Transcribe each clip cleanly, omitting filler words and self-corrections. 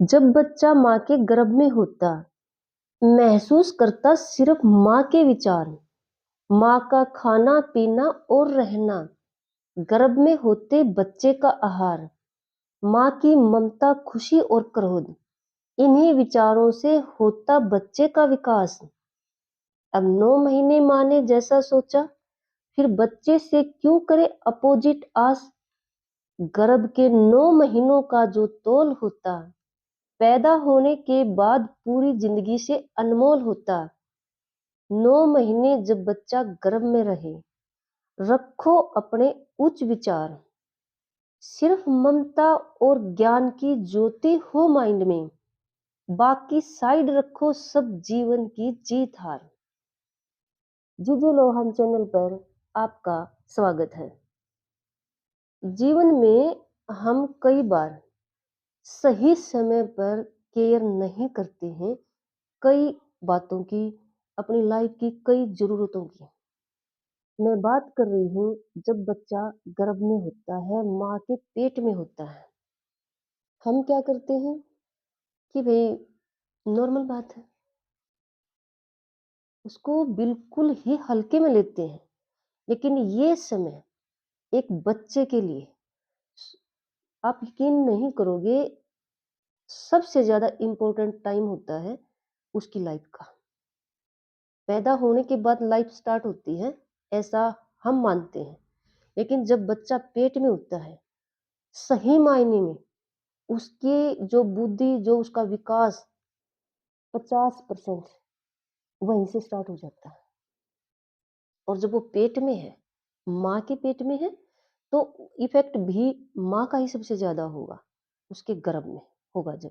जब बच्चा माँ के गर्भ में होता, महसूस करता सिर्फ माँ के विचार, माँ का खाना-पीना और रहना, गर्भ में होते बच्चे का आहार, माँ की ममता, खुशी और क्रोध, इन्हीं विचारों से होता बच्चे का विकास। अब 9 महीने माँ ने जैसा सोचा, फिर बच्चे से क्यों करे अपोजिट आस? गर्भ के 9 महीनों का जो तोल होता, पैदा होने के बाद पूरी जिंदगी से अनमोल होता। 9 महीने जब बच्चा गर्भ में रहे, रखो अपने उच्च विचार, सिर्फ ममता और ज्ञान की ज्योति हो माइंड में, बाकी साइड रखो सब जीवन की जीत हार। जीजू लोहान चैनल पर आपका स्वागत है। जीवन में हम कई बार सही समय पर केयर नहीं करते हैं, कई बातों की, अपनी लाइफ की कई जरूरतों की। मैं बात कर रही हूँ जब बच्चा गर्भ में होता है, माँ के पेट में होता है। हम क्या करते हैं कि भाई नॉर्मल बात है, उसको बिल्कुल ही हल्के में लेते हैं। लेकिन ये समय एक बच्चे के लिए, आप यकीन नहीं करोगे, सबसे ज़्यादा इम्पोर्टेंट टाइम होता है उसकी लाइफ का। पैदा होने के बाद लाइफ स्टार्ट होती है, ऐसा हम मानते हैं। लेकिन जब बच्चा पेट में होता है, सही मायने में उसकी जो बुद्धि, जो उसका विकास 50% वहीं से स्टार्ट हो जाता है। और जब वो पेट में है, माँ के पेट में है, तो इफेक्ट भी माँ का ही सबसे ज़्यादा होगा, उसके गर्भ में होगा जब।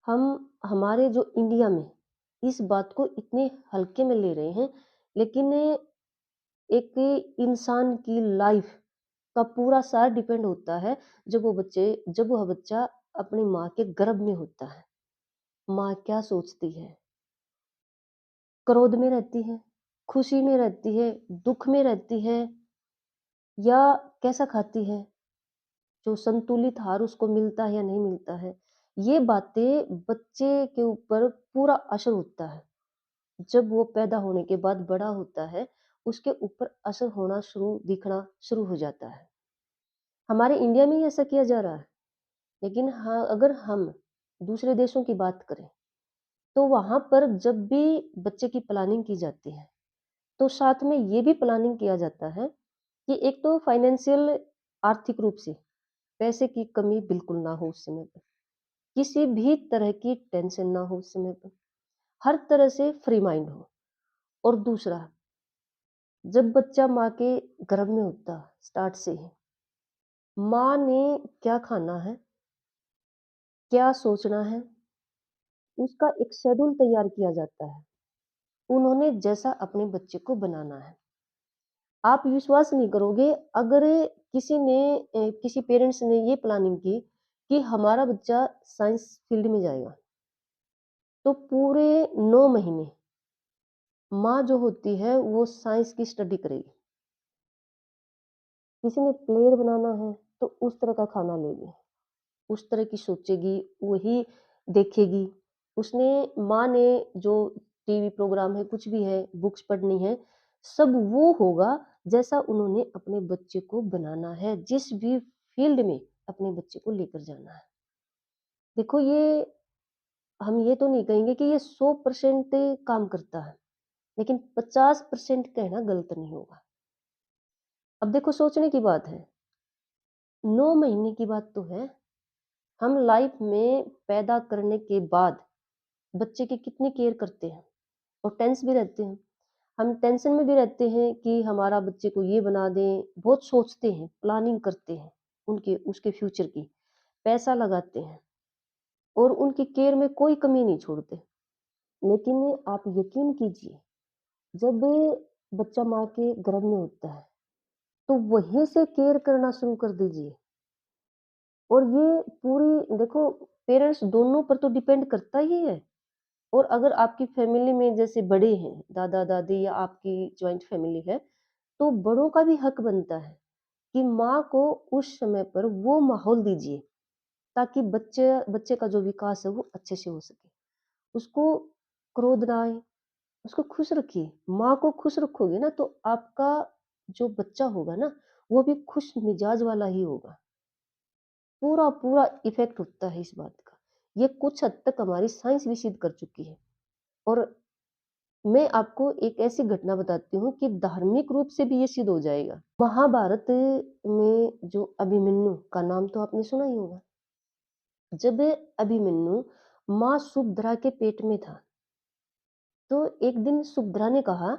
हम हमारे जो इंडिया में इस बात को इतने हल्के में ले रहे हैं, लेकिन एक इंसान की लाइफ का पूरा सार डिपेंड होता है जब वह बच्चा अपनी माँ के गर्भ में होता है। माँ क्या सोचती है, क्रोध में रहती है, खुशी में रहती है, दुख में रहती है, या कैसा खाती है, जो संतुलित आहार उसको मिलता है या नहीं मिलता है, ये बातें बच्चे के ऊपर पूरा असर होता है। जब वो पैदा होने के बाद बड़ा होता है, उसके ऊपर असर होना दिखना शुरू हो जाता है। हमारे इंडिया में ही ऐसा किया जा रहा है। लेकिन हाँ, अगर हम दूसरे देशों की बात करें, तो वहाँ पर जब भी बच्चे की प्लानिंग की जाती है, तो साथ में ये भी प्लानिंग किया जाता है कि एक तो फाइनेंशियल, आर्थिक रूप से पैसे की कमी बिल्कुल ना हो उस समय पर, किसी भी तरह की टेंशन ना हो उस समय पर, हर तरह से फ्री माइंड हो। और दूसरा, जब बच्चा माँ के गर्भ में होता स्टार्ट से ही, माँ ने क्या खाना है, क्या सोचना है, उसका एक शेड्यूल तैयार किया जाता है। उन्होंने जैसा अपने बच्चे को बनाना है। आप विश्वास नहीं करोगे, अगर किसी पेरेंट्स ने ये प्लानिंग की कि हमारा बच्चा साइंस फील्ड में जाएगा, तो पूरे 9 महीने माँ जो होती है वो साइंस की स्टडी करेगी। किसी ने प्लेयर बनाना है, तो उस तरह का खाना लेगी, उस तरह की सोचेगी, वही देखेगी। उसने माँ ने जो टीवी प्रोग्राम है, कुछ भी है, बुक्स पढ़नी है, सब वो होगा जैसा उन्होंने अपने बच्चे को बनाना है, जिस भी फील्ड में अपने बच्चे को लेकर जाना है। देखो, ये हम ये तो नहीं कहेंगे कि ये 100% काम करता है, लेकिन 50% कहना गलत नहीं होगा। अब देखो, सोचने की बात है, 9 महीने की बात तो है, हम लाइफ में पैदा करने के बाद बच्चे की कितनी केयर करते हैं और टेंस भी रहते हैं। हम टेंशन में भी रहते हैं कि हमारा बच्चे को ये बना दें, बहुत सोचते हैं, प्लानिंग करते हैं उनके उसके फ्यूचर की, पैसा लगाते हैं और उनकी केयर में कोई कमी नहीं छोड़ते। लेकिन आप यकीन कीजिए, जब बच्चा माँ के गर्भ में होता है, तो वहीं से केयर करना शुरू कर दीजिए। और ये पूरी देखो, पेरेंट्स दोनों पर तो डिपेंड करता ही है। और अगर आपकी फैमिली में जैसे बड़े हैं, दादा दादी, या आपकी जॉइंट फैमिली है, तो बड़ों का भी हक बनता है कि माँ को उस समय पर वो माहौल दीजिए ताकि बच्चे बच्चे का जो विकास है वो अच्छे से हो सके। उसको क्रोध ना आए, उसको खुश रखिए। माँ को खुश रखोगे ना तो आपका जो बच्चा होगा ना, वो भी खुश मिजाज वाला ही होगा। पूरा इफ़ेक्ट होता है इस बात का। ये कुछ हद तक हमारी साइंस भी सिद्ध कर चुकी है। और मैं आपको एक ऐसी घटना बताती हूँ कि धार्मिक रूप से भी ये सिद्ध हो जाएगा। महाभारत में जो अभिमन्यु का नाम तो आपने सुना ही होगा। जब अभिमन्यु माँ सुभद्रा के पेट में था, तो एक दिन सुभद्रा ने कहा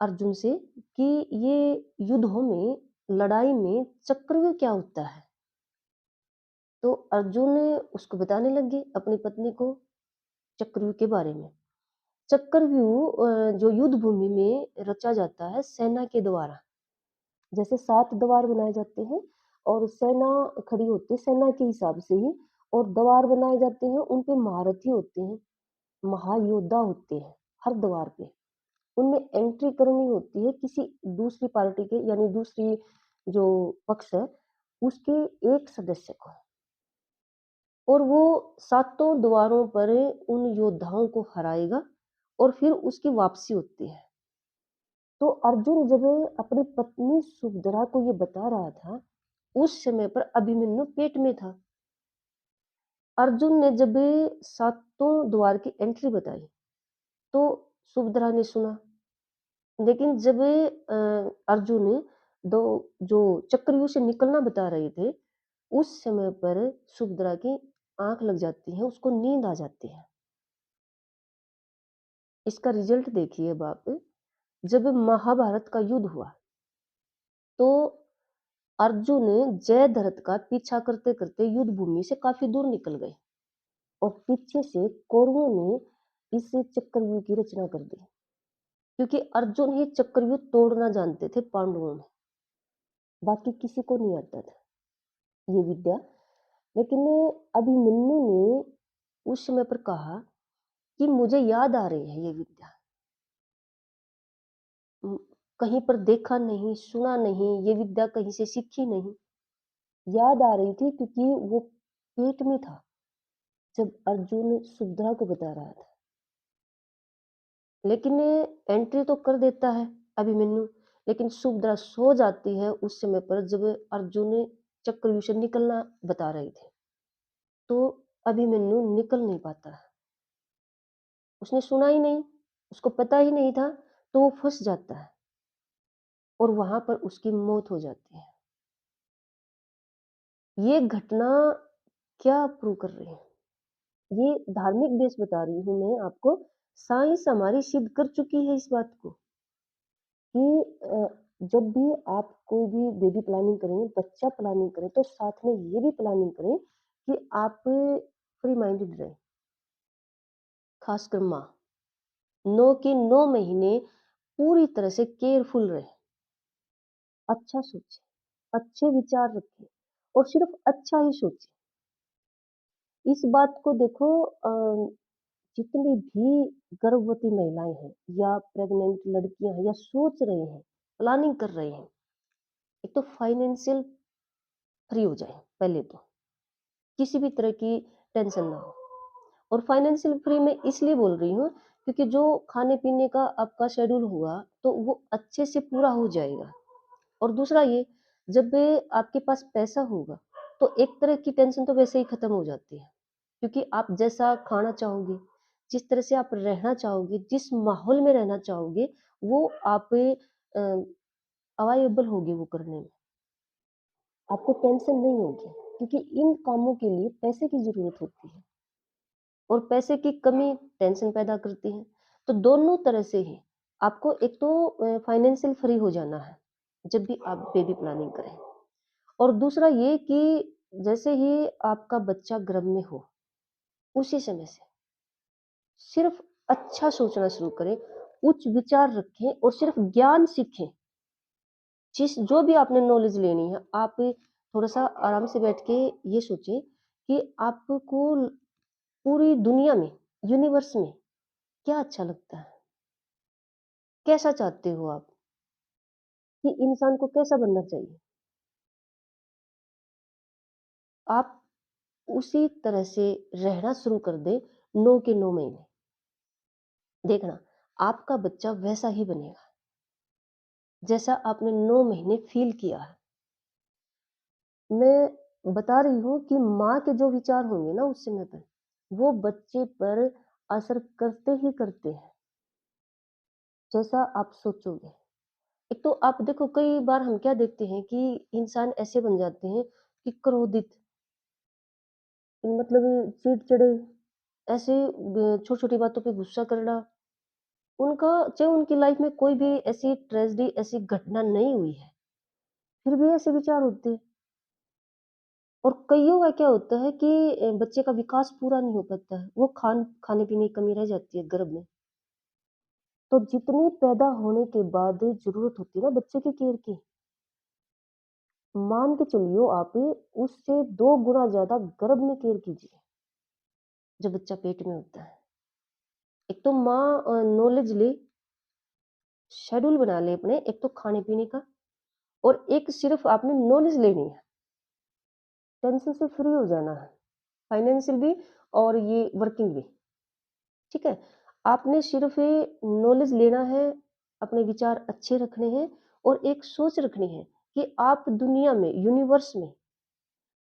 अर्जुन से कि ये युद्धों में, लड़ाई में चक्रव्यूह क्या होता है? तो अर्जुन उसको बताने लग गए अपनी पत्नी को चक्रव्यूह के बारे में। चक्रव्यूह जो युद्ध भूमि में रचा जाता है सेना के द्वारा। जैसे 7 द्वार बनाए जाते हैं और सेना खड़ी होती है सेना के हिसाब से ही, और द्वार बनाए जाते हैं, उन पे महारथी होते हैं, महायोद्धा होते हैं हर द्वार पे। उनमें एंट्री करनी होती है किसी दूसरी पार्टी के, यानी दूसरी जो पक्ष है उसके एक सदस्य को, और वो सातों द्वारों पर उन योद्धाओं को हराएगा और फिर उसकी वापसी होती है। तो अर्जुन जब अपनी पत्नी सुभद्रा को ये बता रहा था, उस समय पर अभिमन्यु पेट में था। अर्जुन ने जब सातों द्वार की एंट्री बताई तो सुभद्रा ने सुना, लेकिन जब अर्जुन दो जो चक्रव्यूह से निकलना बता रहे थे, उस समय पर सुभद्रा की आंख लग जाती है, उसको नींद आ जाती है। इसका रिजल्ट देखिए अब आप। जब महाभारत का युद्ध हुआ तो अर्जुन जयद्रथ का पीछा करते करते युद्ध भूमि से काफी दूर निकल गए, और पीछे से कौरवों ने इस चक्रव्यूह की रचना कर दी, क्योंकि अर्जुन ही चक्रव्यूह तोड़ना जानते थे पांडवों में, बाकी किसी को नहीं आता था ये विद्या। लेकिन अभिमन्यु ने उस समय पर कहा कि मुझे याद आ रही है ये विद्या, म, कहीं पर देखा नहीं, सुना नहीं, ये विद्या कहीं से सीखी नहीं, याद आ रही थी क्योंकि वो पेट में था जब अर्जुन सुभद्रा को बता रहा था। लेकिन एंट्री तो कर देता है अभिमन्यु, लेकिन सुभद्रा सो जाती है उस समय पर जब अर्जुन चक्रव्यूह से निकलना बता रहे थे, तो अभिमन्यु निकल नहीं पाता। उसने सुना ही नहीं, उसको पता ही नहीं था, तो वो फंस जाता है और वहां पर उसकी मौत हो जाती है। ये घटना क्या प्रूव कर रही है? ये धार्मिक बेस बता रही हूँ मैं आपको। साइंस हमारी सिद्ध कर चुकी है इस बात को कि जब भी आप कोई भी बेबी प्लानिंग करें, बच्चा प्लानिंग करें, तो साथ में ये भी प्लानिंग करें कि आप फ्री माइंडेड रहें, खासकर माँ। 9 के 9 महीने पूरी तरह से केयरफुल रहें, अच्छा सोचें, अच्छे विचार रखें और सिर्फ अच्छा ही सोचें। इस बात को देखो, जितनी भी गर्भवती महिलाएं हैं या प्रेग्नेंट लड़कियां हैं या सोच रहे हैं, प्लानिंग कर रहे हैं, एक तो फाइनेंशियल फ्री हो जाए पहले तो, किसी भी तरह की टेंशन ना हो। और फाइनेंशियल फ्री मैं इसलिए बोल रही हूँ क्योंकि जो खाने पीने का आपका शेड्यूल हुआ तो वो अच्छे से पूरा हो जाएगा। और दूसरा ये, जब आपके पास पैसा होगा तो एक तरह की टेंशन तो वैसे ही खत्म हो जाती है, क्योंकि आप जैसा खाना चाहोगे, जिस तरह से आप रहना चाहोगे, जिस माहौल में रहना चाहोगे, वो आप अवेलेबल होगे वो करने में। आपको टेंशन नहीं होगी, क्योंकि इन कामों के लिए पैसे की जरूरत होती है और पैसे की कमी टेंशन पैदा करती है। तो दोनों तरह से ही आपको एक तो फाइनेंशियल फ्री हो जाना है जब भी आप बेबी प्लानिंग करें, और दूसरा ये कि जैसे ही आपका बच्चा गर्भ में हो उसी समय से सिर्फ अच्छा सोचना शुरू करें, उच्च विचार रखें और सिर्फ ज्ञान सीखें। जिस जो भी आपने नॉलेज लेनी है, आप थोड़ा सा आराम से बैठ के ये सोचें कि आपको पूरी दुनिया में, यूनिवर्स में क्या अच्छा लगता है, कैसा चाहते हो आप कि इंसान को कैसा बनना चाहिए। आप उसी तरह से रहना शुरू कर दें 9 के 9 महीने। देखना, आपका बच्चा वैसा ही बनेगा, जैसा आपने 9 महीने फ़ील किया है। मैं बता रही हूँ कि माँ के जो विचार होंगे ना उस समय पर, वो बच्चे पर असर करते ही करते हैं, जैसा आप सोचोगे। एक तो आप देखो, कई बार हम क्या देखते हैं कि इंसान ऐसे बन जाते हैं कि क्रोधित, मतलब चिड़चिड़े, ऐसे छोटी-छोटी बातों पे गुस्सा करना। उनका, चाहे उनकी लाइफ में कोई भी ऐसी ट्रेजेडी, ऐसी घटना नहीं हुई है, फिर भी ऐसे विचार होते हैं। और कइयों का क्या होता है कि बच्चे का विकास पूरा नहीं हो पाता है, वो खाने-पीने की कमी रह जाती है गर्भ में। तो जितनी पैदा होने के बाद ज़रूरत होती है ना बच्चे की केयर की, मान के चलिए आप उससे 2 गुना ज़्यादा गर्भ में केयर कीजिए, जब बच्चा पेट में होता है। एक तो माँ नॉलेज ले, शेड्यूल बना ले अपने, एक तो खाने-पीने का, और एक सिर्फ़ आपने नॉलेज लेनी है, टेंशन से फ्री हो जाना है, फाइनेंशियल भी और ये वर्किंग भी, ठीक है? आपने सिर्फ़ ये नॉलेज लेना है, अपने विचार अच्छे रखने हैं और एक सोच रखनी है कि आप दुनिया में, यूनिवर्स में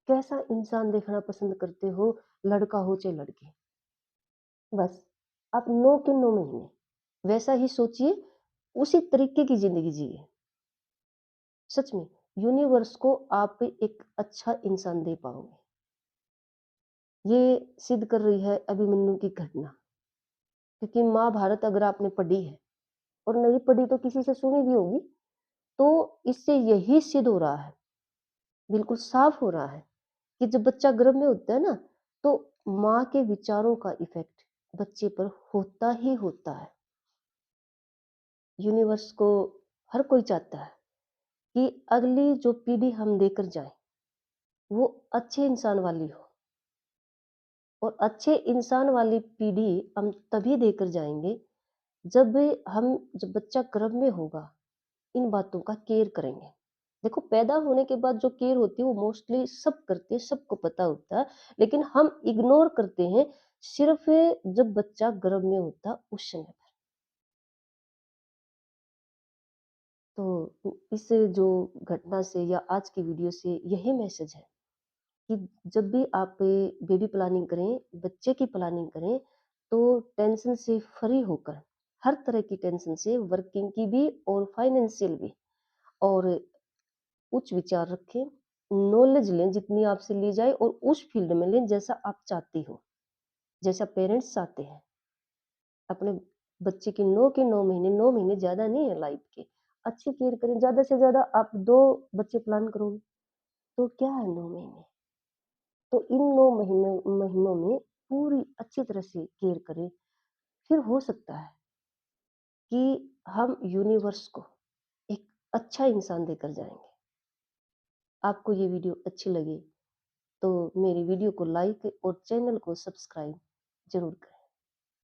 कैसा इंसान देखना पसंद करते हो, लड़का हो चाहे लड़की। बस, आप 9 के 9 महीने वैसा ही सोचिए, उसी तरीके की ज़िंदगी जिए। सच में, यूनिवर्स को आप एक अच्छा इंसान दे पाओगे। ये सिद्ध कर रही है अभिमन्यु की घटना, क्योंकि महाभारत अगर आपने पढ़ी है, और नहीं पढ़ी तो किसी से सुनी भी होगी, तो इससे यही सिद्ध हो रहा है, बिल्कुल साफ हो रहा है कि जब बच्चा गर्भ में होता है ना, तो माँ के विचारों का इफ़ेक्ट बच्चे पर होता ही होता है। यूनिवर्स को हर कोई चाहता है कि अगली जो पीढ़ी हम देकर जाएँ, वो अच्छे इंसान वाली हो, और अच्छे इंसान वाली पीढ़ी हम तभी देकर जाएँगे जब जब बच्चा गर्भ में होगा, इन बातों का केयर करेंगे। देखो, पैदा होने के बाद जो केयर होती है वो मोस्टली सब करते हैं, सबको पता होता है, लेकिन हम इग्नोर करते हैं सिर्फ़ जब बच्चा गर्भ में होता उस समय पर। तो इस जो घटना से या आज की वीडियो से यही मैसेज है कि जब भी आप बेबी प्लानिंग करें, बच्चे की प्लानिंग करें, तो टेंशन से फ्री होकर, हर तरह की टेंशन से, वर्किंग की भी और फाइनेंशियल भी, और उच्च विचार रखें, नॉलेज लें जितनी आपसे ली जाए, और उस फील्ड में लें जैसा आप चाहती हो, जैसा पेरेंट्स चाहते हैं। अपने बच्चे की 9 के 9 महीने, 9 महीने ज़्यादा नहीं है लाइफ के, अच्छी केयर करें। ज़्यादा से ज़्यादा आप 2 बच्चे प्लान करोगे, तो क्या है 9 महीने? तो इन 9 महीनों में पूरी अच्छी तरह से केयर करें, फिर हो सकता है कि हम यूनिवर्स को एक अच्छा इंसान देकर जाएँगे। आपको ये वीडियो अच्छी लगे तो मेरी वीडियो को लाइक और चैनल को सब्सक्राइब ज़रूर करें।